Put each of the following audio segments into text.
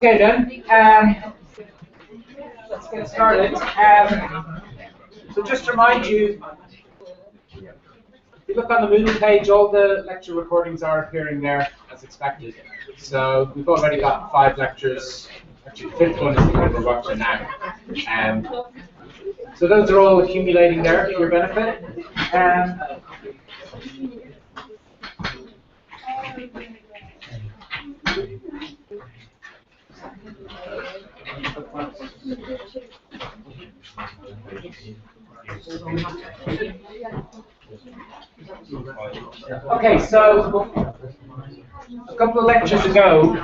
Okay then, let's get started. So just to remind you, if you look on the Moodle page, all the lecture recordings are appearing there as expected. So we've already got 5 lectures. Actually, the 5th one is the one we're watching now. So those are all accumulating there for your benefit. Okay, so a couple of lectures ago,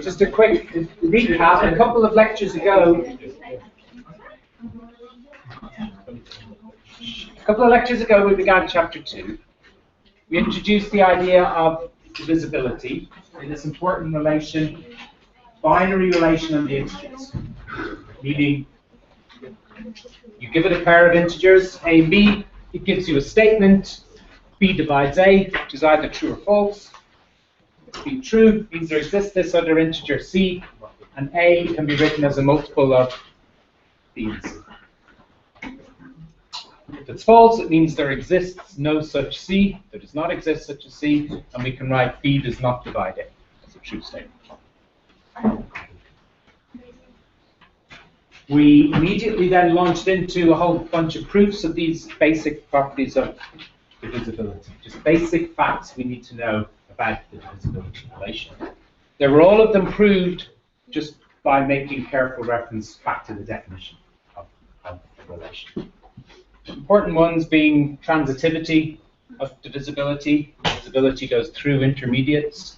just a quick recap. A couple of lectures ago, we began chapter 2. We introduced the idea of divisibility in this important relation, binary relation on the integers, meaning you give it a pair of integers, a and b, it gives you a statement, b divides a, which is either true or false. B true means there exists this other integer c, and a can be written as a multiple of b and c. If it's false, it means there exists no such c, there does not exist such a c, and we can write b does not divide a as a true statement. We immediately then launched into a whole bunch of proofs of these basic properties of divisibility, just basic facts we need to know about the divisibility relation. They were all of them proved just by making careful reference back to the definition of the relation. Important ones being transitivity of divisibility. Divisibility goes through intermediates,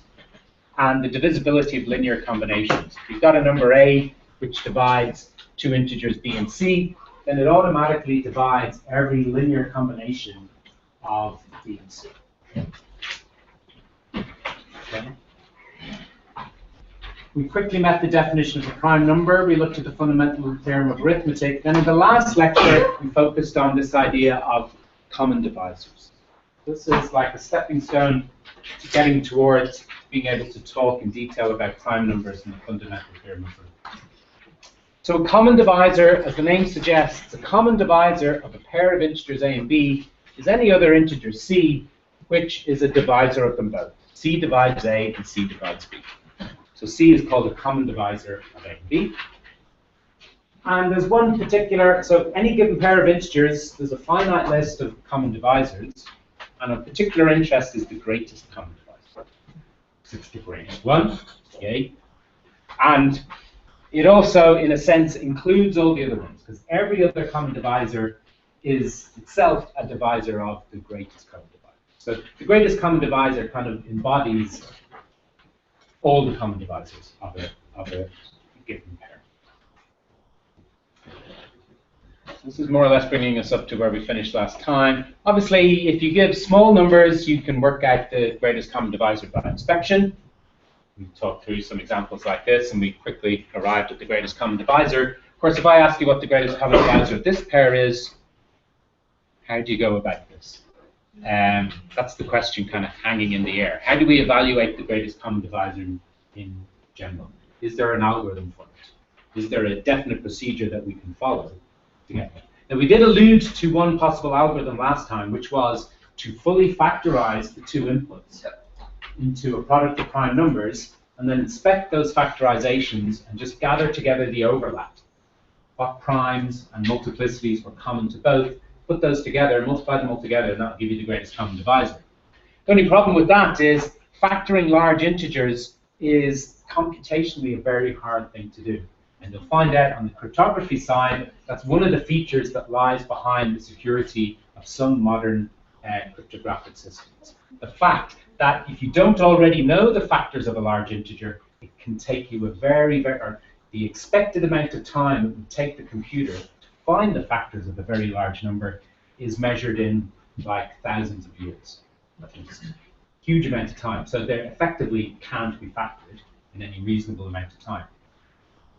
and the divisibility of linear combinations. If you've got a number a which divides 2 integers b and c, then it automatically divides every linear combination of b and c. Okay. We quickly met the definition of a prime number. We looked at the fundamental theorem of arithmetic. Then in the last lecture, we focused on this idea of common divisors. This is like a stepping stone to getting towards being able to talk in detail about prime numbers and the fundamental theorem of arithmetic. So a common divisor, as the name suggests, a common divisor of a pair of integers a and b is any other integer c, which is a divisor of them both. C divides a and c divides b. So c is called a common divisor of a and b. And there's one particular, so any given pair of integers, there's a finite list of common divisors, and of particular interest is the greatest common divisor. So it's the greatest one, okay? And it also, in a sense, includes all the other ones, because every other common divisor is itself a divisor of the greatest common divisor. So the greatest common divisor kind of embodies all the common divisors of a given pair. This is more or less bringing us up to where we finished last time. Obviously, if you give small numbers, you can work out the greatest common divisor by inspection. We talked through some examples like this, and we quickly arrived at the greatest common divisor. Of course, if I ask you what the greatest common divisor of this pair is, how do you go about this? That's the question kind of hanging in the air. How do we evaluate the greatest common divisor in general? Is there an algorithm for it? Is there a definite procedure that we can follow to get there? Now, we did allude to one possible algorithm last time, which was to fully factorize the 2 inputs into a product of prime numbers, and then inspect those factorizations and just gather together the overlap. What primes and multiplicities were common to both, put those together, multiply them all together, and that'll give you the greatest common divisor. The only problem with that is factoring large integers is computationally a very hard thing to do. And you'll find out on the cryptography side, that's one of the features that lies behind the security of some modern cryptographic systems. The fact that if you don't already know the factors of a large integer, it can take you the expected amount of time it would take the computer to find the factors of a very large number is measured in like thousands of years, at least. Huge amount of time. So they effectively can't be factored in any reasonable amount of time.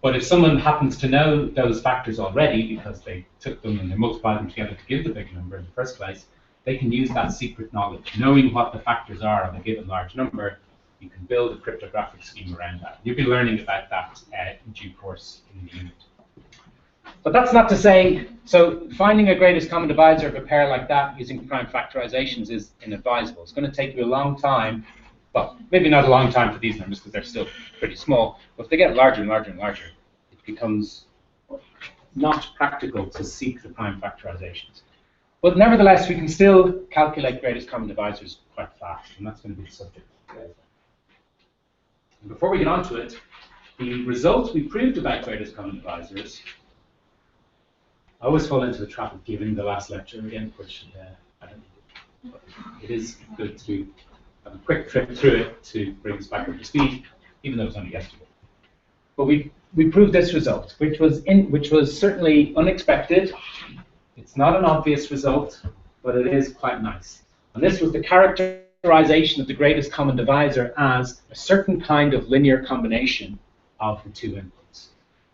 But if someone happens to know those factors already because they took them and they multiplied them together to give the big number in the first place, they can use that secret knowledge. Knowing what the factors are of a given large number, you can build a cryptographic scheme around that. You'll be learning about that in due course in the unit. But that's not to say, so finding a greatest common divisor of a pair like that using prime factorizations is inadvisable. It's going to take you a long time. Well, maybe not a long time for these numbers because they're still pretty small, but if they get larger and larger and larger, it becomes not practical to seek the prime factorizations. But nevertheless, we can still calculate greatest common divisors quite fast, and that's going to be the subject today. And before we get on to it, the results we proved about greatest common divisors, I always fall into the trap of giving the last lecture again, which I don't know. But it is good to have a quick trip through it to bring us back up to speed, even though it was only yesterday. But we proved this result, which was certainly unexpected. It's not an obvious result, but it is quite nice. And this was the characterization of the greatest common divisor as a certain kind of linear combination of the two inputs.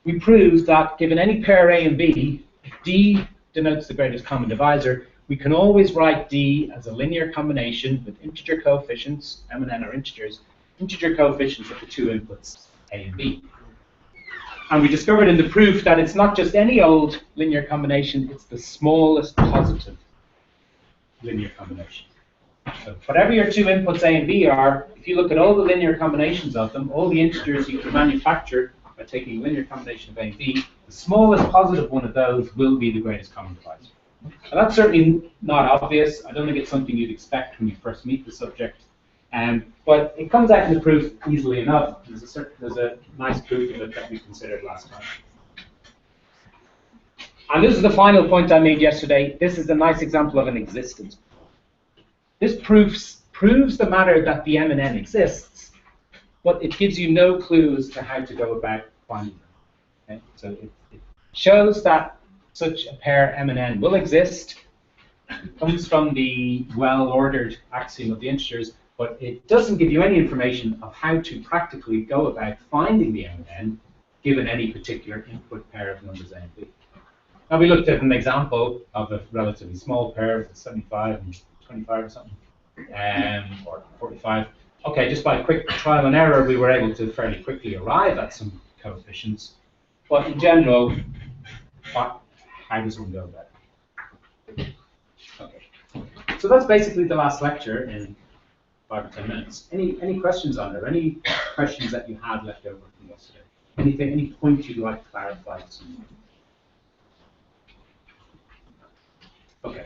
We proved that given any pair A and B, if D denotes the greatest common divisor, we can always write D as a linear combination with integer coefficients, M and N are integers, integer coefficients of the two inputs, A and B. And we discovered in the proof that it's not just any old linear combination, it's the smallest positive linear combination. So whatever your two inputs A and B are, if you look at all the linear combinations of them, all the integers you can manufacture by taking a linear combination of A and B, the smallest positive one of those will be the greatest common divisor. Now, that's certainly not obvious. I don't think it's something you'd expect when you first meet the subject. But it comes out in the proof easily enough. There's a nice proof of it that we considered last time. And this is the final point I made yesterday. This is a nice example of an existence. This proves the matter that the M and N exists, but it gives you no clue as to how to go about finding them. Okay? So it shows that such a pair M and N will exist. It comes from the well-ordered axiom of the integers, but it doesn't give you any information of how to practically go about finding the M and N given any particular input pair of numbers A and B. Now we looked at an example of a relatively small pair, 75 and 25 or something, or 45. Okay, just by quick trial and error, we were able to fairly quickly arrive at some coefficients. But in general, how does one go about it? Okay, so that's basically the last lecture in 5 or 10 minutes. Any questions on it? Any questions that you had left over from yesterday? Anything, any point you'd like to clarify? Okay.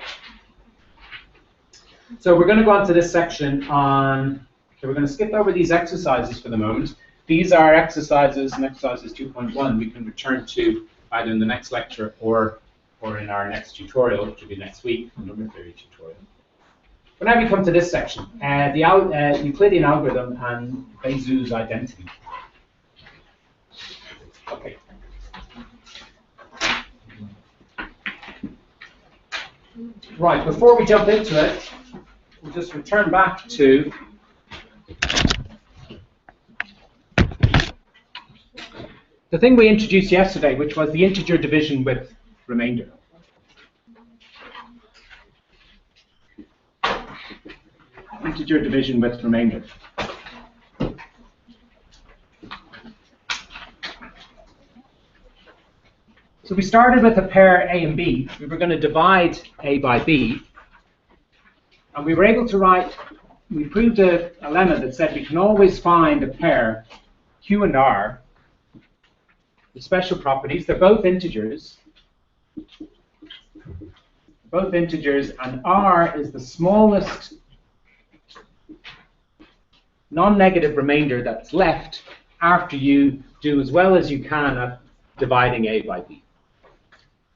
So we're going to go on to this section on. So we're going to skip over these exercises for the moment. These are exercises and exercises 2.1 we can return to either in the next lecture or in our next tutorial, which will be next week, the number theory tutorial. But now we come to this section, the Euclidean algorithm and Bézout's identity. Okay. Right, before we jump into it, we'll just return back to the thing we introduced yesterday, which was the integer division with remainder. Integer division with remainder. So we started with a pair A and B. We were going to divide A by B. And we were able to write, we proved a lemma that said we can always find a pair, Q and R, with special properties. They're both integers. Both integers, and R is the smallest non-negative remainder that's left after you do as well as you can at dividing A by B.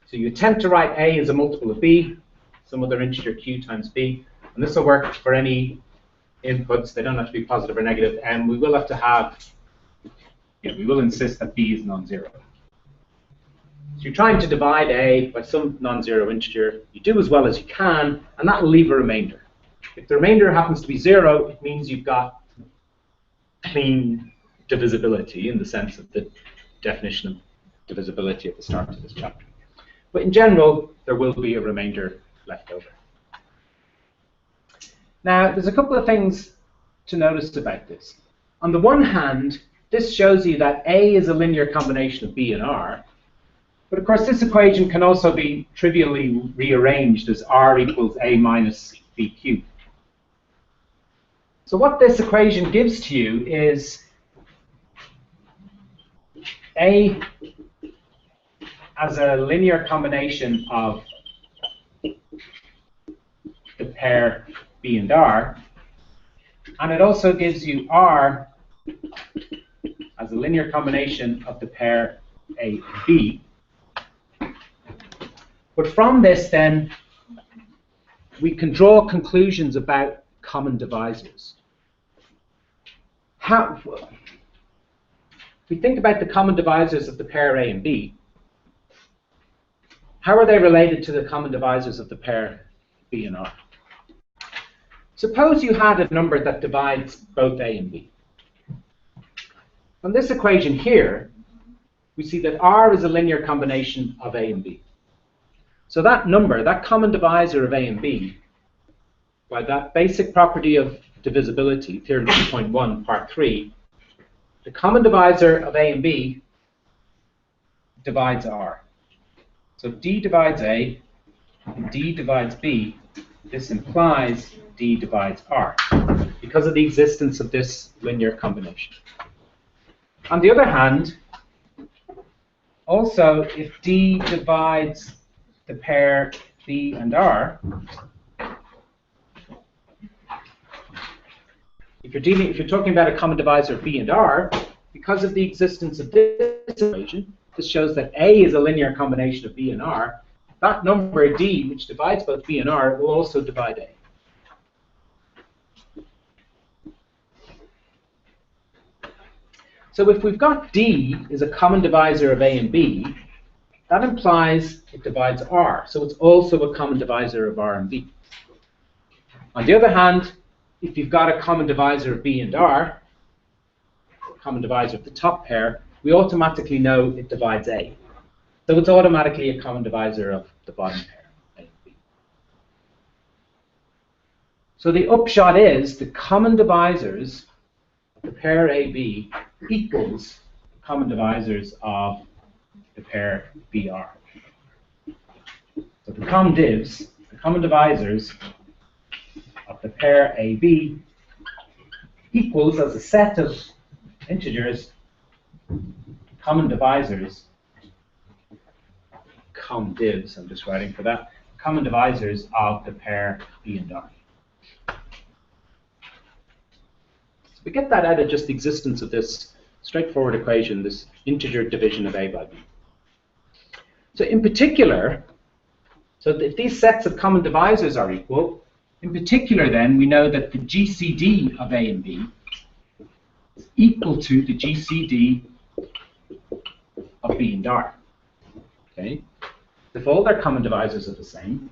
So you attempt to write A as a multiple of B, some other integer Q times B, and this will work for any inputs. They don't have to be positive or negative, and we will have to have, we will insist that B is non-zero. So you're trying to divide A by some non-zero integer. You do as well as you can, and that will leave a remainder. If the remainder happens to be 0, it means you've got clean divisibility in the sense of the definition of divisibility at the start of this chapter. But in general, there will be a remainder left over. Now, there's a couple of things to notice about this. On the one hand, this shows you that A is a linear combination of B and R. But of course, this equation can also be trivially rearranged as R equals A minus B cubed. So what this equation gives to you is A as a linear combination of the pair B and R, and it also gives you R as a linear combination of the pair A and B. But from this, then, we can draw conclusions about common divisors. If we think about the common divisors of the pair A and B, how are they related to the common divisors of the pair B and R? Suppose you had a number that divides both A and B. From this equation here, we see that R is a linear combination of A and B. So that number, that common divisor of A and B, by that basic property of divisibility, theorem 2.1, part 3, the common divisor of A and B divides R. So D divides A and D divides B. This implies D divides R because of the existence of this linear combination. On the other hand, also if D divides the pair B and R, if you're talking about a common divisor of B and R, because of the existence of this equation, this shows that A is a linear combination of B and R. That number D, which divides both B and R, will also divide A. So if we've got D is a common divisor of A and B, that implies it divides R. So it's also a common divisor of R and B. On the other hand, if you've got a common divisor of B and R, common divisor of the top pair, we automatically know it divides A. So it's automatically a common divisor of the bottom pair, A and B. So the upshot is the common divisors of the pair AB equals the common divisors of the pair BR. So the common divs, the common divisors of the pair AB equals, as a set of integers, common divisors, common divs, I'm just writing for that, common divisors of the pair B and R. So we get that out of just the existence of this straightforward equation, this integer division of A by B. So in particular, so if these sets of common divisors are equal, in particular then, we know that the GCD of A and B is equal to the GCD of B and R. Okay? If all their common divisors are the same,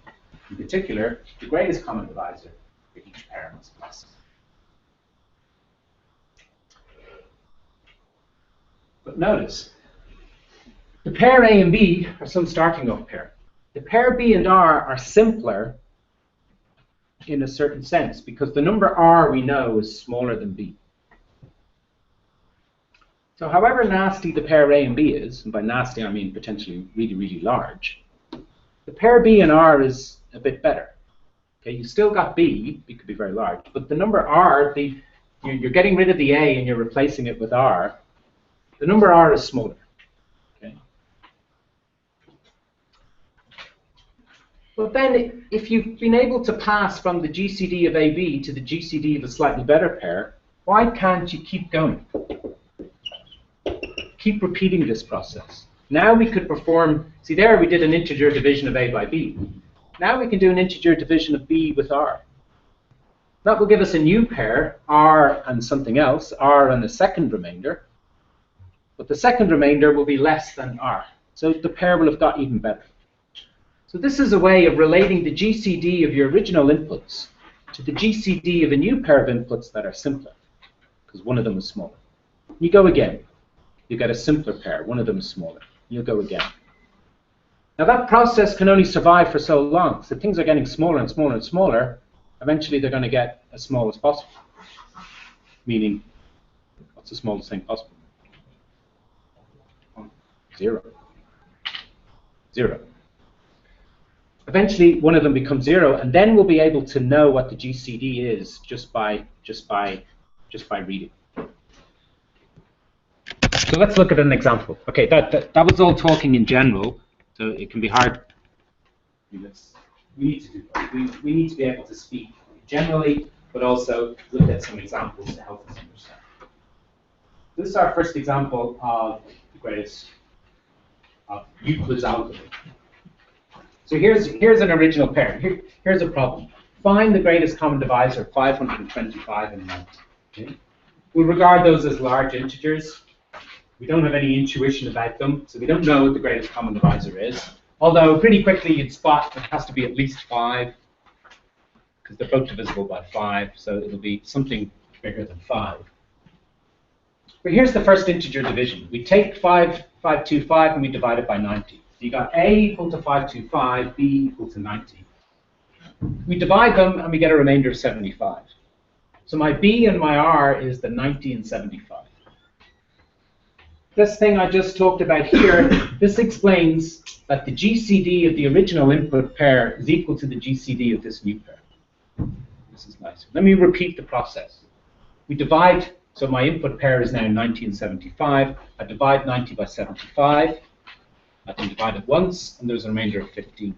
in particular, the greatest common divisor for each pair must be less. But notice, the pair A and B are some starting off pair. The pair B and R are simpler in a certain sense because the number R we know is smaller than B. So however nasty the pair A and B is, and by nasty I mean potentially really, really large, the pair B and R is a bit better. Okay, you still got B, B could be very large, but the number R, you're getting rid of the A and you're replacing it with R. The number R is smaller. Okay. But then if you've been able to pass from the GCD of AB to the GCD of a slightly better pair, why can't you keep going? Keep repeating this process. Now we could perform, see there we did an integer division of A by B. Now we can do an integer division of B with R. That will give us a new pair, R and something else, R and a second remainder. But the second remainder will be less than R. So the pair will have got even better. So this is a way of relating the GCD of your original inputs to the GCD of a new pair of inputs that are simpler, because one of them is smaller. You go again. You get a simpler pair. One of them is smaller. You'll go again. Now that process can only survive for so long. So things are getting smaller and smaller and smaller. Eventually they're going to get as small as possible. Meaning What's the smallest thing possible? 0. 0. Eventually, one of them becomes 0, and then we'll be able to know what the GCD is just by reading. So let's look at an example. Okay, that was all talking in general, so it can be hard. We need to do that. We need to be able to speak generally, but also look at some examples to help us understand. This is our first example of the greatest of Euclid's algorithm. So here's an original pair. Here's a problem. Find the greatest common divisor, 525 and 90. Okay? We'll regard those as large integers. We don't have any intuition about them, so we don't know what the greatest common divisor is. Although pretty quickly you'd spot it has to be at least 5, because they're both divisible by 5, so it'll be something bigger than 5. But here's the first integer division. We take 525 and we divide it by 90. So you got A equal to 525, B equal to 90. We divide them and we get a remainder of 75. So my B and my R is the 90 and 75. This thing I just talked about here, this explains that the GCD of the original input pair is equal to the GCD of this new pair. This is nice. Let me repeat the process. We divide, so my input pair is now 90 and 75. I divide 90 by 75. I can divide it once, and there's a remainder of 15.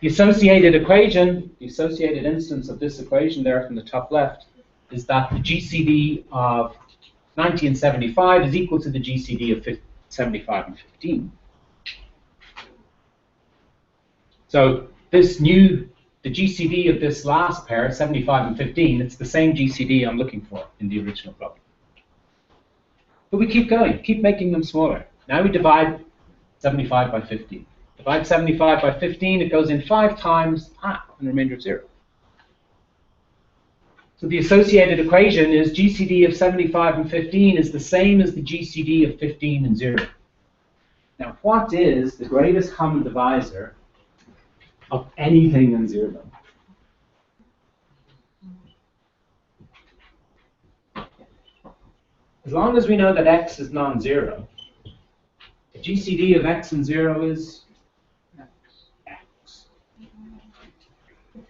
The associated equation, the associated instance of this equation there from the top left, is that the GCD of 90 and 75 is equal to the GCD of 75 and 15. So the GCD of this last pair, 75 and 15, it's the same GCD I'm looking for in the original problem. But we keep going, keep making them smaller. Now we divide 75 by 15. Divide 75 by 15, it goes in 5 times, and the remainder of 0. So the associated equation is GCD of 75 and 15 is the same as the GCD of 15 and 0. Now, what is the greatest common divisor of anything in 0? As long as we know that x is non-zero, the GCD of x and 0 is x.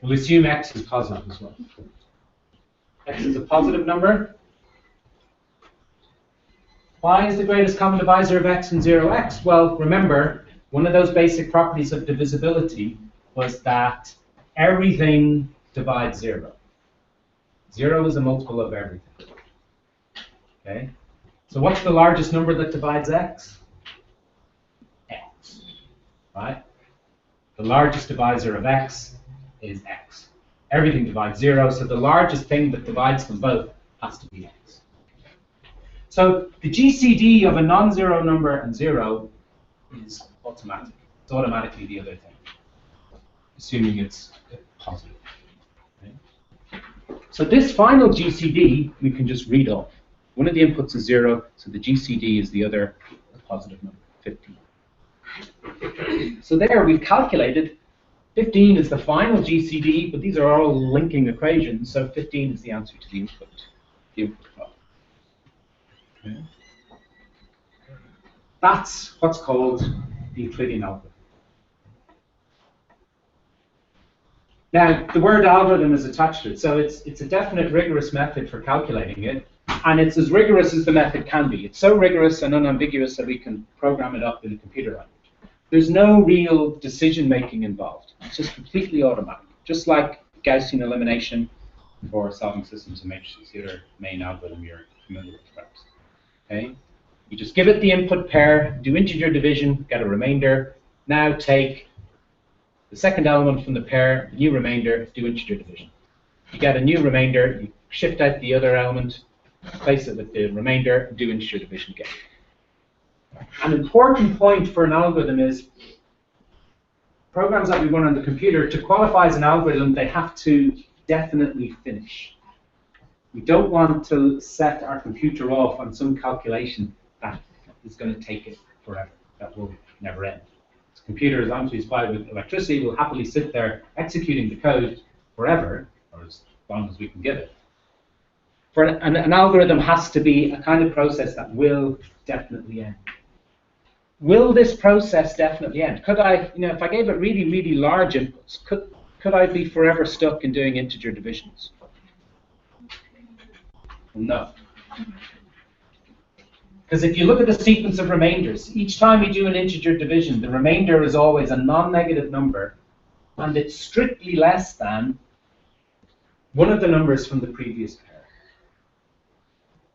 We'll assume x is positive as well. X is a positive number. Why is the greatest common divisor of x and 0 x? Well, remember, one of those basic properties of divisibility was that everything divides 0. 0 is a multiple of everything. Okay? So what's the largest number that divides x? X. Right? The largest divisor of x is x. Everything divides 0, so the largest thing that divides them both has to be x. So the GCD of a non-zero number and 0 is automatic. It's automatically the other thing, assuming it's positive. Okay? So this final GCD we can just read off. One of the inputs is 0, so the GCD is the other positive number, 15. So there we've calculated 15 is the final GCD, but these are all linking equations, so 15 is the answer to the input problem. Okay. That's what's called the Euclidean algorithm. Now, the word algorithm is attached to it, so it's a definite rigorous method for calculating it, and it's as rigorous as the method can be. It's so rigorous and unambiguous that we can program it up in a computer language. There's no real decision-making involved. It's just completely automatic, just like Gaussian elimination for solving systems of matrices, the other main algorithm you're familiar with, perhaps. Okay? You just give it the input pair, do integer division, get a remainder. Now take the second element from the pair, new remainder, do integer division. You get a new remainder, you shift out the other element, place it with the remainder, do integer division again. An important point for an algorithm is programs that we run on the computer, to qualify as an algorithm, they have to definitely finish. We don't want to set our computer off on some calculation that is going to take it forever, that will never end. The computer, as long as we supply it with electricity, will happily sit there executing the code forever, or as long as we can give it. For an algorithm has to be a kind of process that will definitely end. Will this process definitely end? Could I, if I gave it really, really large inputs, could I be forever stuck in doing integer divisions? No. Because if you look at the sequence of remainders, each time you do an integer division, the remainder is always a non-negative number, and it's strictly less than one of the numbers from the previous pair.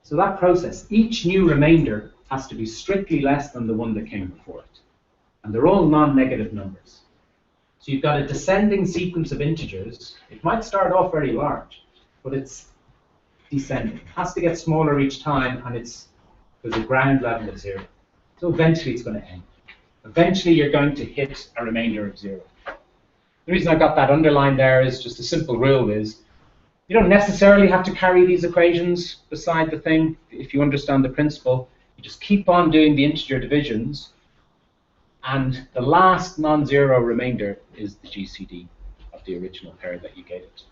So that process, each new remainder has to be strictly less than the one that came before it. And they're all non-negative numbers. So you've got a descending sequence of integers. It might start off very large, but it's descending. It has to get smaller each time, and there's a ground level of 0. So eventually it's going to end. Eventually you're going to hit a remainder of 0. The reason I got that underlined there is just a simple rule is, you don't necessarily have to carry these equations beside the thing if you understand the principle. You just keep on doing the integer divisions, and the last non-zero remainder is the GCD of the original pair that you gave it.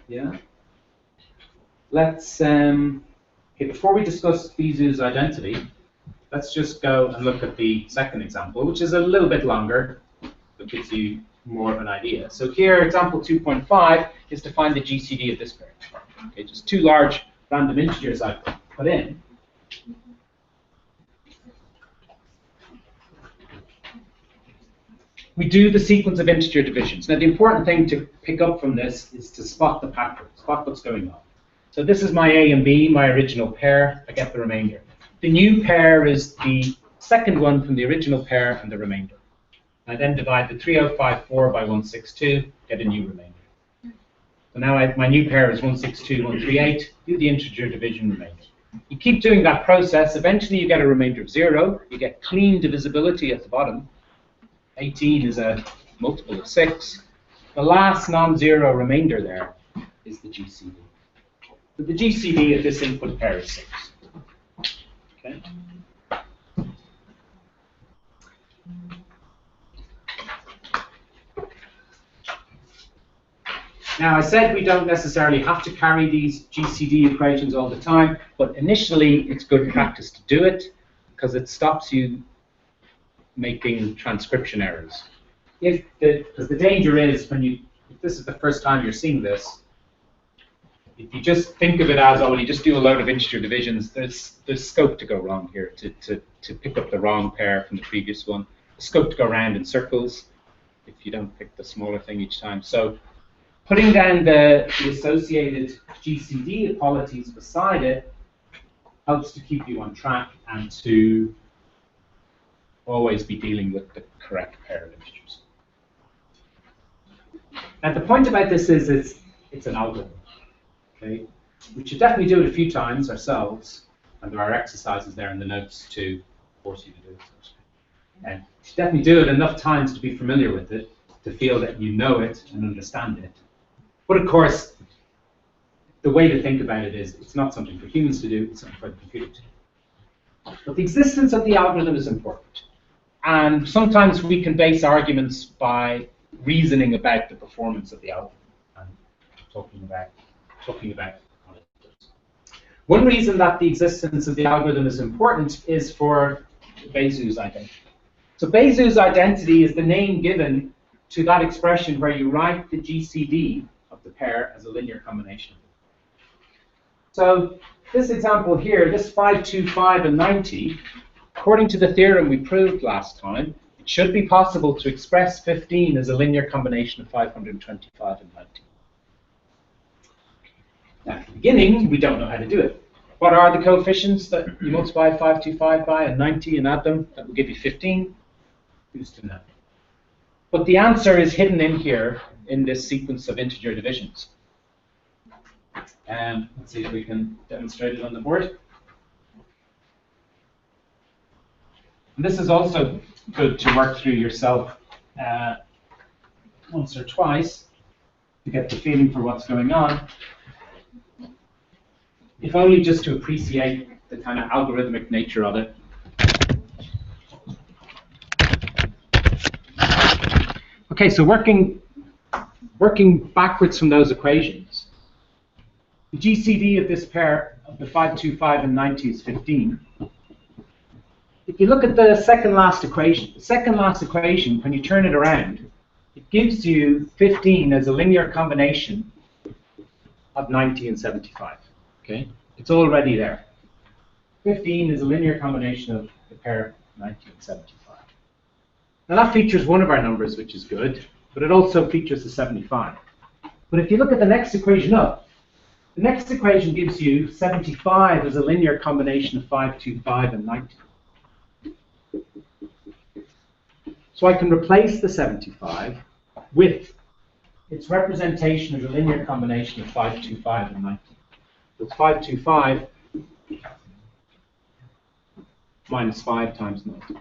Yeah? Let's, okay, before we discuss Bezout's identity, let's just go and look at the second example, which is a little bit longer, but gives you more of an idea. So here, example 2.5 is to find the GCD of this pair. Okay, just two large random integers I've put in. We do the sequence of integer divisions. Now, the important thing to pick up from this is to spot the pattern, spot what's going on. So this is my A and B, my original pair. I get the remainder. The new pair is the second one from the original pair and the remainder. I then divide the 3054 by 162, get a new remainder. So now my new pair is 162, 138, do the integer division remainder. You keep doing that process, eventually you get a remainder of 0, you get clean divisibility at the bottom. 18 is a multiple of 6. The last non-zero remainder there is the GCD. So the GCD of this input pair is 6. Okay. Now, I said we don't necessarily have to carry these GCD equations all the time, but initially it's good practice to do it because it stops you making transcription errors. Because the danger is if this is the first time you're seeing this, if you just think of it as, oh, you just do a load of integer divisions, there's scope to go wrong here, to pick up the wrong pair from the previous one. There's scope to go around in circles if you don't pick the smaller thing each time. So putting down the associated GCD equalities beside it helps to keep you on track and to always be dealing with the correct pair of integers. Now, the point about this is it's an algorithm. Okay? We should definitely do it a few times ourselves, and there are exercises there in the notes to force you to do it. And you should definitely do it enough times to be familiar with it, to feel that you know it and understand it. But of course, the way to think about it is it's not something for humans to do, it's something for the computer to do. But the existence of the algorithm is important. And sometimes we can base arguments by reasoning about the performance of the algorithm and talking about how it does. One reason that the existence of the algorithm is important is for Bezout's identity. So Bezout's identity is the name given to that expression where you write the GCD of the pair as a linear combination. So this example here, this 525 and 90, according to the theorem we proved last time, it should be possible to express 15 as a linear combination of 525 and 90. Now, at the beginning, we don't know how to do it. What are the coefficients that you multiply 525 by and 90 and add them? That will give you 15. Who's to know? But the answer is hidden in here in this sequence of integer divisions. Let's see if we can demonstrate it on the board. And this is also good to work through yourself once or twice to get the feeling for what's going on, if only just to appreciate the kind of algorithmic nature of it. Okay, so working working backwards from those equations, the GCD of this pair of the 525 and 90 is 15. If you look at the second last equation, when you turn it around, it gives you 15 as a linear combination of 90 and 75. Okay, it's already there. 15 is a linear combination of the pair 90 and 75. Now that features one of our numbers, which is good, but it also features the 75. But if you look at the next equation up, the next equation gives you 75 as a linear combination of 525 and 90. So I can replace the 75 with its representation as a linear combination of 525 and 90. So it's 525 minus 5 times 90.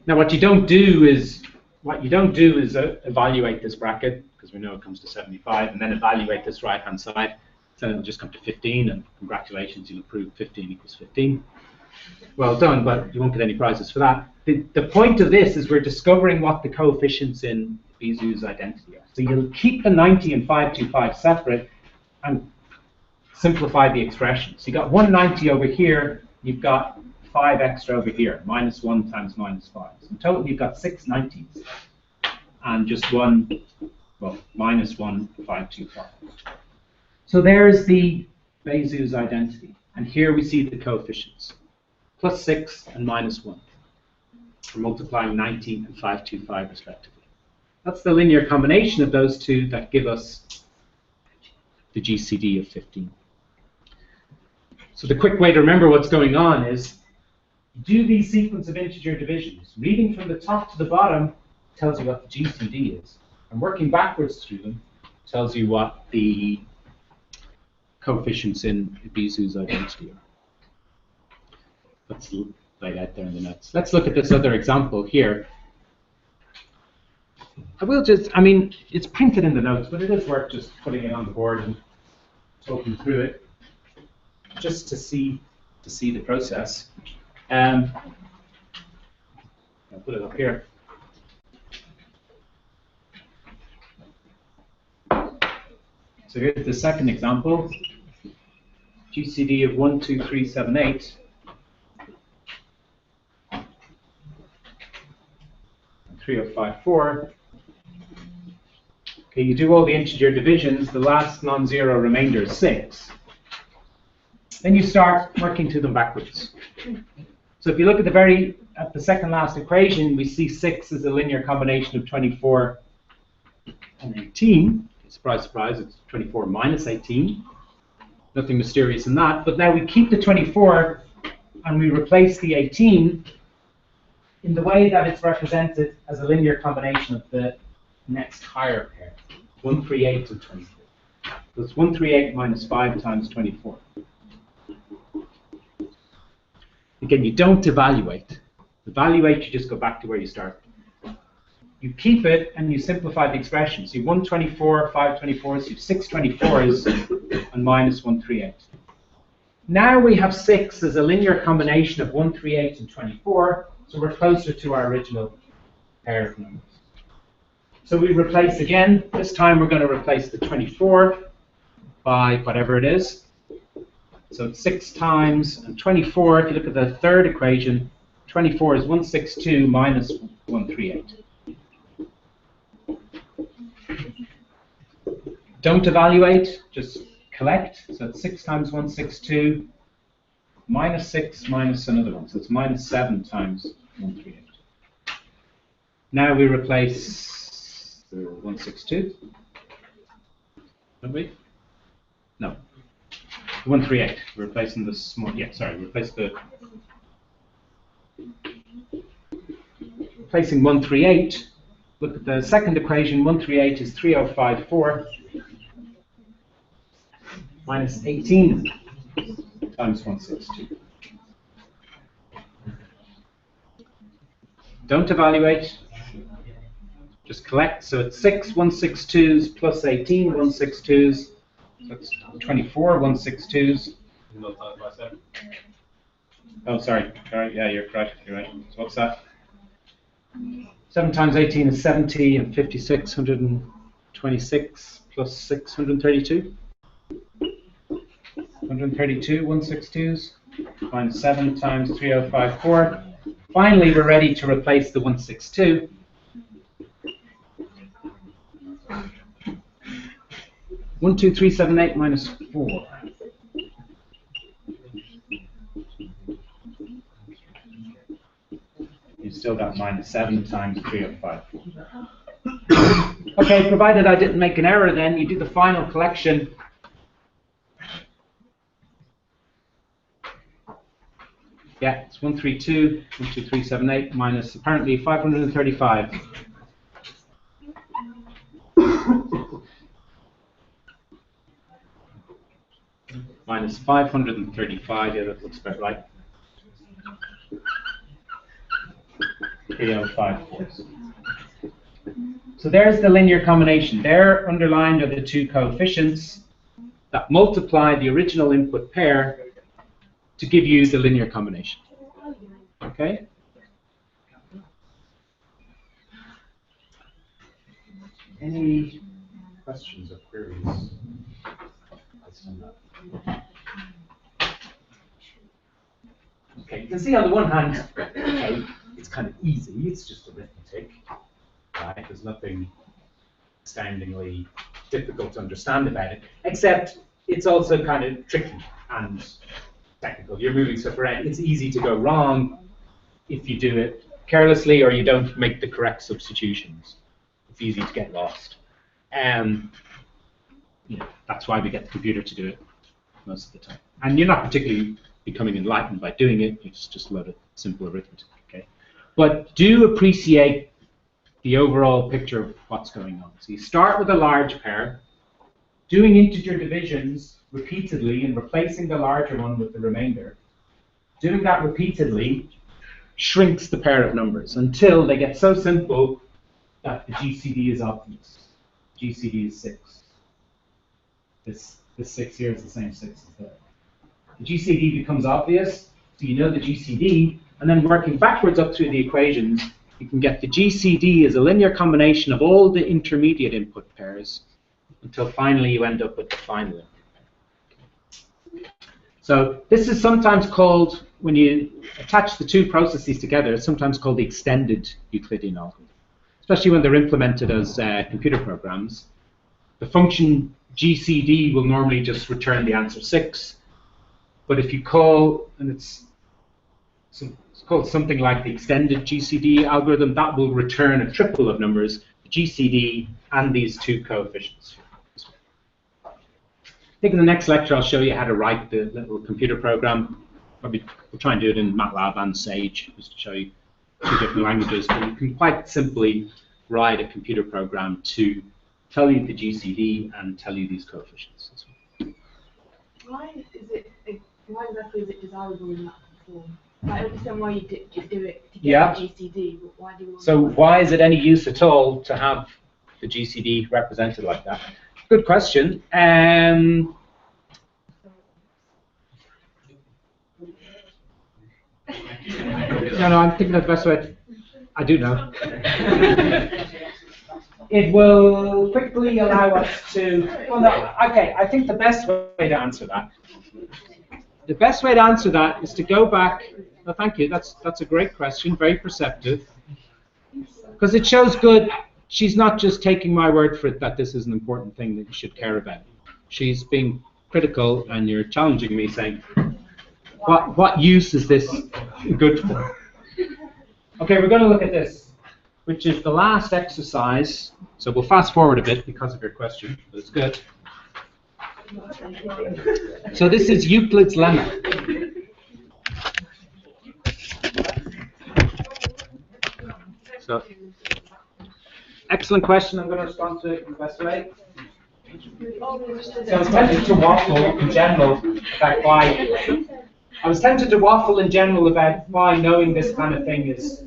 Now what you don't do is evaluate this bracket, because we know it comes to 75, and then evaluate this right-hand side. So it'll just come to 15, and congratulations, you'll prove 15 equals 15. Well done, but you won't get any prizes for that. The point of this is we're discovering what the coefficients in Bezout's identity are. So you'll keep the 90 and 525 separate and simplify the expression. So you've got 190 over here, you've got 5 extra over here, minus 1 times minus 5. So in total, you've got 6 90s and just one, well, minus 1, 525. So there's the Bezout's identity. And here we see the coefficients, plus 6 and minus 1. We're multiplying 90 and 525 respectively. That's the linear combination of those two that give us the GCD of 15. So the quick way to remember what's going on is do these sequence of integer divisions. Reading from the top to the bottom tells you what the GCD is. And working backwards through them tells you what the coefficients in Bezout's identity are. Let's lay that there in the notes. Let's look at this other example here. I mean, it's printed in the notes, but it is worth just putting it on the board and talking through it, just to see the process. I'll put it up here. So here's the second example. GCD of 12378 and 3054. Okay, you do all the integer divisions, the last non-zero remainder is 6. Then you start working to them backwards. So if you look at the second last equation, we see 6 as a linear combination of 24 and 18. Surprise, surprise, it's 24 minus 18. Nothing mysterious in that. But now we keep the 24 and we replace the 18 in the way that it's represented as a linear combination of the next higher pair, 138 and 24. So it's 138 minus 5 times 24. Again, you don't evaluate. Evaluate, you just go back to where you started. You keep it and you simplify the expression. So you have 124, 524, so you have 624s and minus 138. Now we have 6 as a linear combination of 138 and 24, so we're closer to our original pair of numbers. So we replace again. This time we're going to replace the 24 by whatever it is. So it's 6 times and 24. If you look at the third equation, 24 is 162 minus 138. Don't evaluate, just collect. So it's 6 times 162 minus 6 minus another one. So it's minus 7 times 138. Now we replace the 162. Don't we? No. 138. We're replacing the small. Yeah, sorry. Replace the. Replacing 138. Look at the second equation. 138 is 3054 minus 18 times 162. Don't evaluate. Just collect. So it's 6 162s plus 18 162s. So it's 24 162s. Oh, sorry. All right. Yeah, you're correct. You're right. So what's that? 7 times 18 is 70, and 56, 126 plus 6, 132. 132, 162s, minus 7 times 3054. Finally, we're ready to replace the 162. One, 2, 3, 7, 8 minus 4. You've still got minus 7 times 3054. Okay, provided I didn't make an error, then you do the final collection. Yeah, it's 132, 12378 minus apparently 535. Minus 535, yeah, that looks about right. 3054. So there's the linear combination. There, underlined are the two coefficients that multiply the original input pair to give you the linear combination. Okay? Any questions or queries? Okay, you can see on the one hand, okay, it's kind of easy. It's just arithmetic, right? There's nothing astoundingly difficult to understand about it, except it's also kind of tricky and technical. You're moving stuff around. It's easy to go wrong if you do it carelessly or you don't make the correct substitutions. It's easy to get lost. You know, that's why we get the computer to do it most of the time. And you're not particularly becoming enlightened by doing it. It's just a lot of simple arithmetic. Okay, but do appreciate the overall picture of what's going on. So you start with a large pair, doing integer divisions repeatedly and replacing the larger one with the remainder. Doing that repeatedly shrinks the pair of numbers until they get so simple that the GCD is obvious. GCD is 6. This 6 here is the same 6 as there. The GCD becomes obvious, so you know the GCD, and then working backwards up through the equations, you can get the GCD as a linear combination of all the intermediate input pairs until finally you end up with the final input pair. So this is sometimes called, when you attach the two processes together, it's sometimes called the extended Euclidean algorithm, especially when they're implemented as computer programs. The function GCD will normally just return the answer 6, but if you call, and it's called something like the extended GCD algorithm, that will return a triple of numbers, the GCD and these two coefficients. I think in the next lecture I'll show you how to write the little computer program. Probably we'll try and do it in MATLAB and Sage, just to show you two different languages. But you can quite simply write a computer program to tell you the GCD and tell you these coefficients. Why exactly is it desirable in that form? I understand why you do it to get the GCD, but why do you want So why is it any use at all to have the GCD represented like that? Good question. No, I'm thinking of the best way. I do know. It will quickly allow us to. Well, no, okay. I think the best way to answer that. The best way to answer that is to go back. Oh, thank you. That's a great question. Very perceptive. Because it shows good. She's not just taking my word for it that this is an important thing that you should care about. She's being critical, and you're challenging me, saying, "What use is this good for?" Okay, we're going to look at this, which is the last exercise. So we'll fast forward a bit because of your question, but it's good. So this is Euclid's lemma. So, excellent question. I'm going to respond to it in the best way. So I was tempted to waffle in general about why knowing this kind of thing is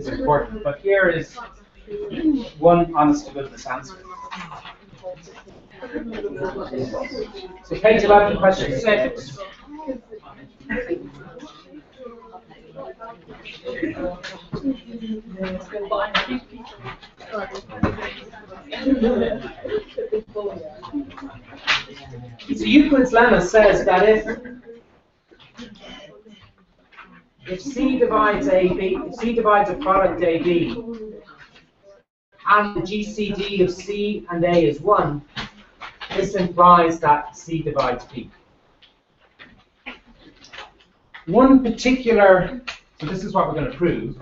important. But here is one honest to goodness answer. So page 11, question 6. So Euclid's lemma says that if C divides AB, if C divides a product AB, and the GCD of C and A is 1, this implies that C divides B. One particular, so this is what we're going to prove.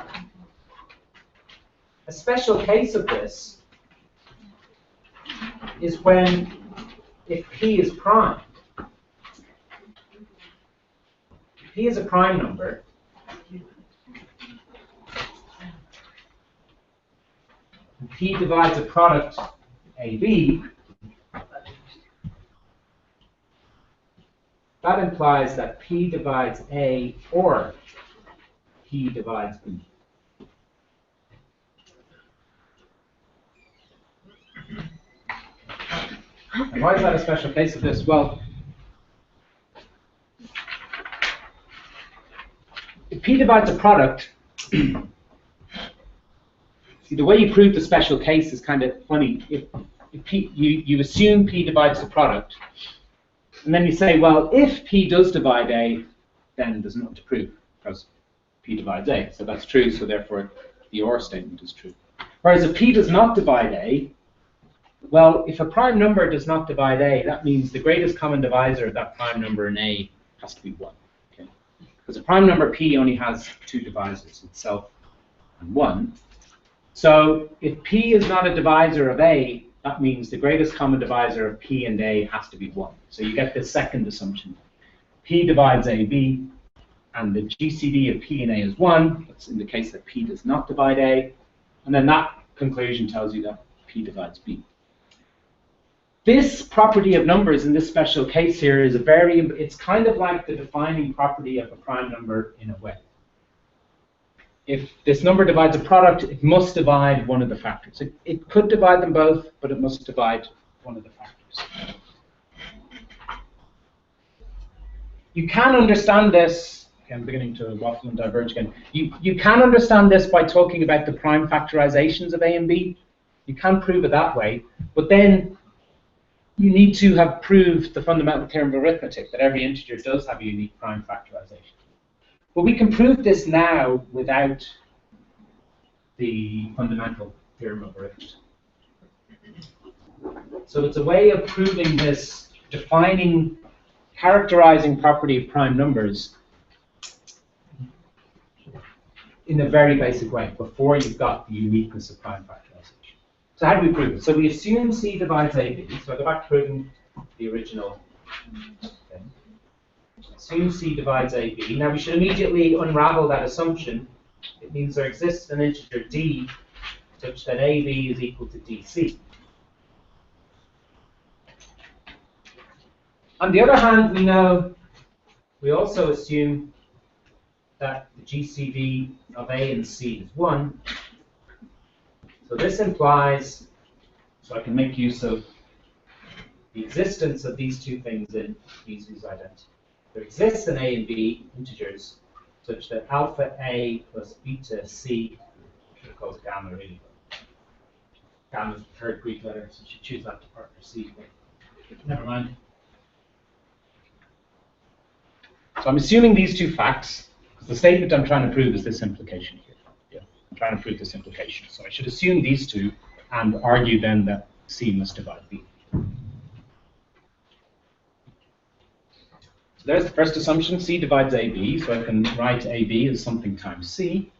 A special case of this is when, if P is prime, if P is a prime number, and P divides a product AB, that implies that P divides A or P divides B. And why is that a special case of this? Well, if P divides a product, see, the way you prove the special case is kind of funny. If P, you assume P divides the product, and then you say, well, if P does divide A, then there's nothing to prove, because P divides A. So that's true, so therefore the OR statement is true. Whereas if P does not divide A, well, if a prime number does not divide A, that means the greatest common divisor of that prime number in A has to be 1. Okay? Because a prime number P only has 2 divisors, itself and 1. So if P is not a divisor of A, that means the greatest common divisor of P and A has to be 1. So you get this second assumption. P divides AB, and the GCD of P and A is 1. That's in the case that P does not divide A. And then that conclusion tells you that P divides B. This property of numbers in this special case here is it's kind of like the defining property of a prime number in a way. If this number divides a product, it must divide one of the factors. It could divide them both, but it must divide one of the factors. You can understand this, okay, I'm beginning to waffle and diverge again. You can understand this by talking about the prime factorizations of A and B. You can prove it that way, but then you need to have proved the fundamental theorem of arithmetic, that every integer does have a unique prime factorization. But we can prove this now without the fundamental theorem of arithmetic. So it's a way of proving this defining, characterizing property of prime numbers in a very basic way, before you've got the uniqueness of prime factorization. So how do we prove it? So we assume C divides AB. So I go back to proving the original thing. Assume C divides AB. Now we should immediately unravel that assumption. It means there exists an integer D such that AB is equal to DC. On the other hand, we also assume that the GCD of A and C is 1. So this implies, so I can make use of the existence of these two things in Divisor's identity. There exists an A and B integers such that alpha A plus beta C, I should have called it gamma really, but gamma is the third Greek letter, so you should choose that to partner C, but never mind. So I'm assuming these two facts, because the statement I'm trying to prove is this implication here. I'm trying to prove this implication. So I should assume these two and argue then that C must divide B. So there's the first assumption, C divides AB, so I can write AB as something times C.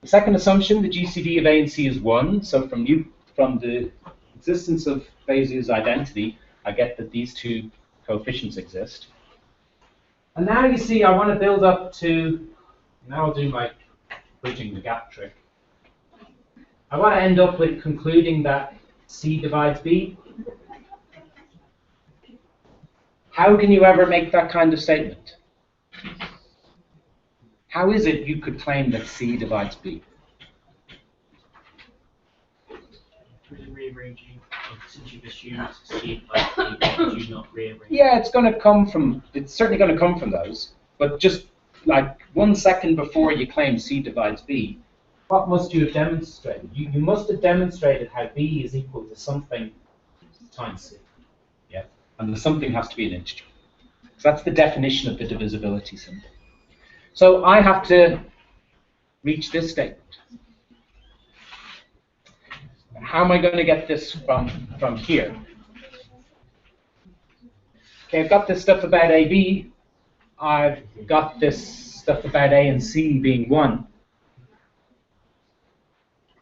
The second assumption, the GCD of A and C is 1, so from the existence of Divisor's identity, I get that these two coefficients exist. And now you see I want to build up to, now I'll do my bridging the gap trick. I want to end up with concluding that C divides B. How can you ever make that kind of statement? How is it you could claim that C divides B? Rearranging, since you've assumed C divides B, could you not rearrange? Yeah, it's certainly going to come from those, but just like 1 second before you claim C divides B, what must you have demonstrated? You must have demonstrated how B is equal to something times C. Yeah, and the something has to be an integer. So that's the definition of the divisibility symbol. So I have to reach this statement. How am I going to get this from here? Okay, I've got this stuff about AB. I've got this stuff about A and C being 1.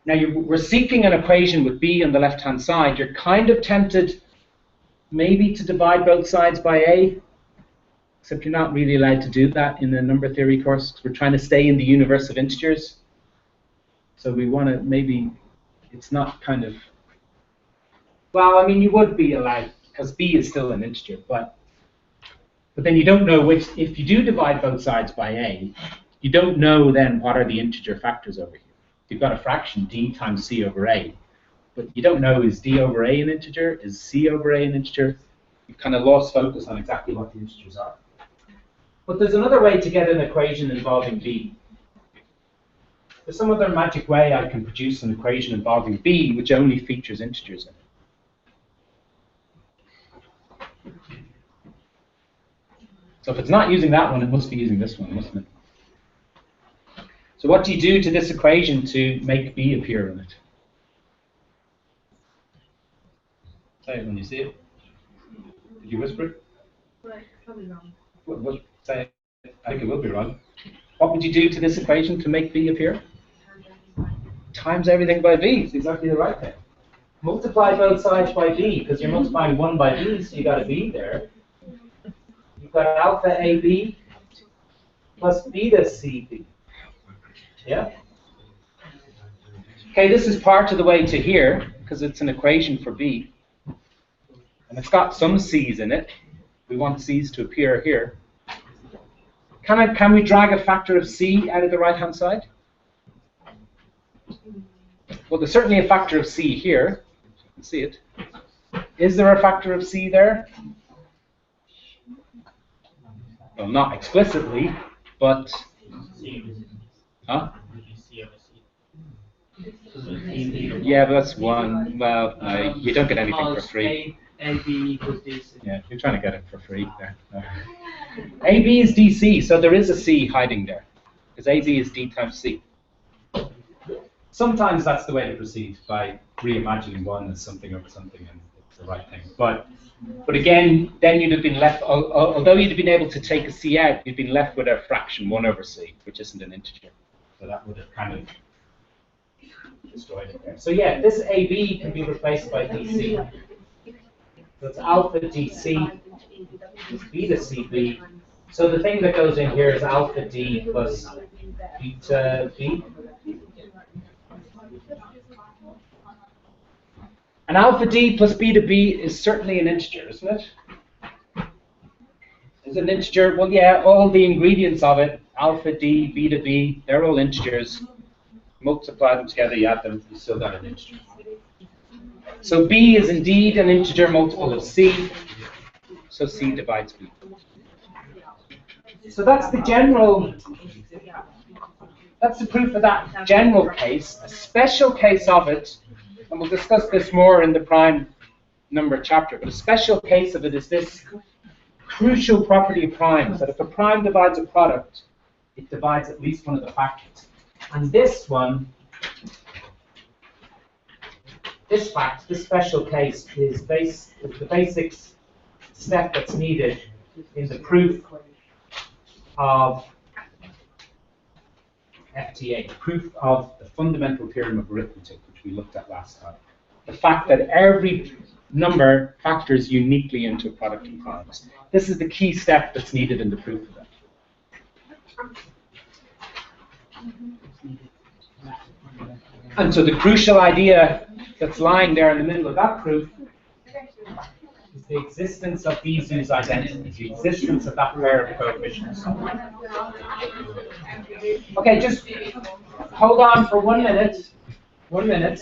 Now we're seeking an equation with B on the left-hand side. You're kind of tempted maybe to divide both sides by A, except you're not really allowed to do that in the number theory course, because we're trying to stay in the universe of integers. So we want to maybe, it's not kind of, well, I mean, you would be allowed, because B is still an integer, but then you don't know which, if you do divide both sides by A, you don't know then what are the integer factors over here. You've got a fraction, D times C over A, but you don't know, is D over A an integer? Is C over A an integer? You've kind of lost focus on exactly what the integers are. But there's another way to get an equation involving B. There's some other magic way I can produce an equation involving B which only features integers in it. So if it's not using that one, it must be using this one, mustn't it? So what do you do to this equation to make B appear in it? Say it when you see it. Did you whisper it? Well, it's probably wrong. What, say it. I think it will be wrong. What would you do to this equation to make B appear? Times everything by B. It's exactly the right thing. Multiply both sides by B, because you're multiplying 1 by B, so you got a B there. You've got alpha AB plus beta CB. Yeah? Okay, this is part of the way to here, because it's an equation for B. And it's got some C's in it. We want C's to appear here. Can we drag a factor of C out of the right-hand side? Well, there's certainly a factor of C here. You can see it. Is there a factor of C there? Well, not explicitly, but... Huh? Yeah, but that's 1. Well, you don't get anything for free. AB equals DC. Yeah, you're trying to get it for free there. AB is DC, so there is a C hiding there, because AB is D times C. Sometimes that's the way to proceed, by reimagining 1 as something over something, and it's the right thing. But again, then you'd have been left, although you'd have been able to take a C out, you'd been left with a fraction 1 over C, which isn't an integer. So that would have kind of destroyed it there. So yeah, this AB can be replaced by DC. So it's alpha DC, beta CB. So the thing that goes in here is alpha D plus beta B. And alpha D plus beta B is certainly an integer, isn't it? Is it an integer? Well, yeah, all the ingredients of it, alpha D, beta B, they're all integers. Multiply them together, you add them, you still got an integer. So B is indeed an integer multiple of C, so C divides B. So that's the general, that's the proof of that general case. A special case of it, and we'll discuss this more in the prime number chapter, but a special case of it is this crucial property of primes, that if a prime divides a product, it divides at least one of the factors. And this one, this fact, this special case, is the basic step that's needed in the proof of FTA, the proof of the fundamental theorem of arithmetic, which we looked at last time. The fact that every number factors uniquely into a product of primes. This is the key step that's needed in the proof of that. And so the crucial idea that's lying there in the middle of that proof is the existence of Bezout's identity, the existence of that pair of coefficients. Okay, just hold on for 1 minute. 1 minute.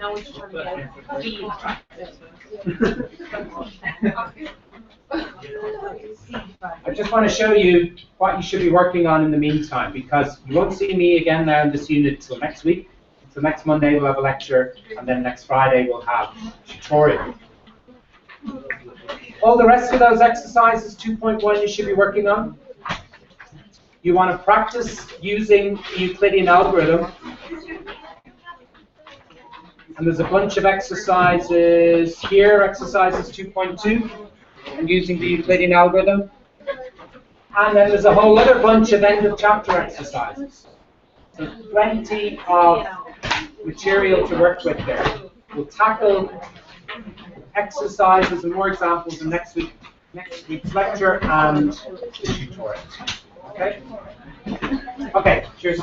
Now we're just trying to get speed practice. I just want to show you what you should be working on in the meantime, because you won't see me again now in this unit till next week. So next Monday we'll have a lecture, and then next Friday we'll have a tutorial. All the rest of those exercises, 2.1, you should be working on. You want to practice using the Euclidean algorithm. And there's a bunch of exercises here, exercises 2.2, and using the Euclidean algorithm. And then there's a whole other bunch of end of chapter exercises. So plenty of material to work with there. We'll tackle exercises and more examples in next week's lecture and the tutorial. Okay? Okay, cheers.